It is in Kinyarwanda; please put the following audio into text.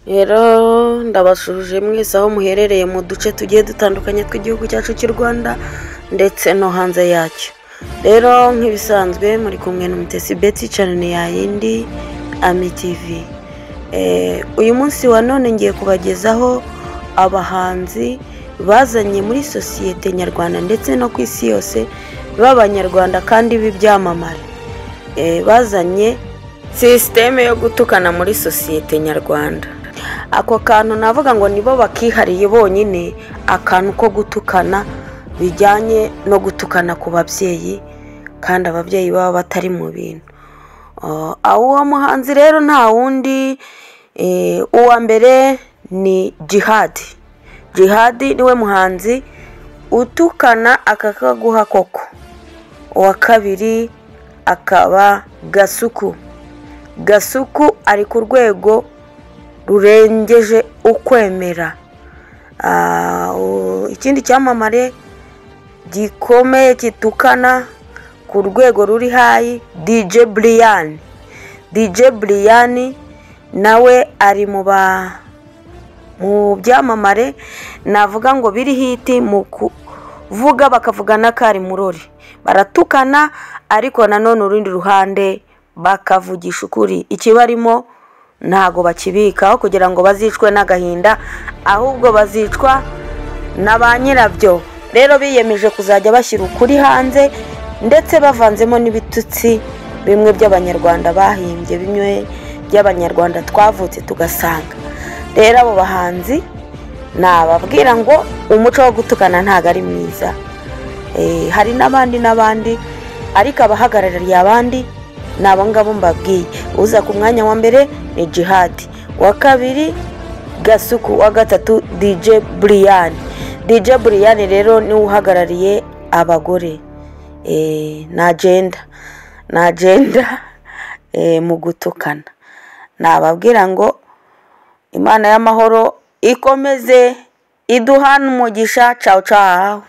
Rero ndabashuje mwese aho muherereye mu duce tugiye dutandukanye tw'igihugu cyacu cy'u Rwanda ndetse no hanze yacyo. Rero nk'ibisanzwe muri kumwe n'Umutesi Betty channel ya yindi Ami TV. Uyu munsi wa none ngiye kubagezaho abahanzi bazanye muri sosiyete nyarwanda ndetse no ku isi yose b'abanyarwanda kandi b'ibyamamare. Bazanye systeme yo gutukana muri sosiyete nyarwanda. Ako kantu navuga ngo nibo bakihariye bonyine, akantu ko gutukana bijyanye no gutukana ku babyeyi kandi ababyeyi baba batari mu bintu. Uwo muhanzi rero nta wundi, uwa mbere ni Jihad. Jihad niwe muhanzi utukana akakaguha koko. Uwa kabiri akaba Gasuku. Gasuku ari ku rwego rurengeje ukwemera. Ikindi cyamamare gikomeye kitukana ku rwego ruri hayi, DJ Brian. DJ Brian nawe ari mu byamamare navuga ngo biri hiti mu kuvuga bakavugana kari murori. Baratukana ariko nanone urundi ruhande bakavugisha ukuri. Ikibarimo ntago bakibikaho kugira ngo bazicwe n'agahinda, ahubwo bazicwa na ba nyirabyo. Rero biyemeje kuzajya bashyira ukuri hanze ndetse bavanzemo n'ibitutsi bimwe by'abanyarwanda bahimbye, bimwe by'abanyarwanda twavutse tugasanga. Rero abo bahanzi nababwira ngo umuco wo gutukana ntago ari mwiza. Hari n'abandi ariko abahagarariye abandi nabo ngabo mbabwiye. Uza ku mwanya wa mbere ni Jihad, wa kabiri Gasuku, wa gatatu DJ Brian. DJ Brian rero ni uhagarariye abagore na agenda mu gutukana. Nababwira ngo Imana y'amahoro ikomeze iduhana umugisha. Ciao ciao.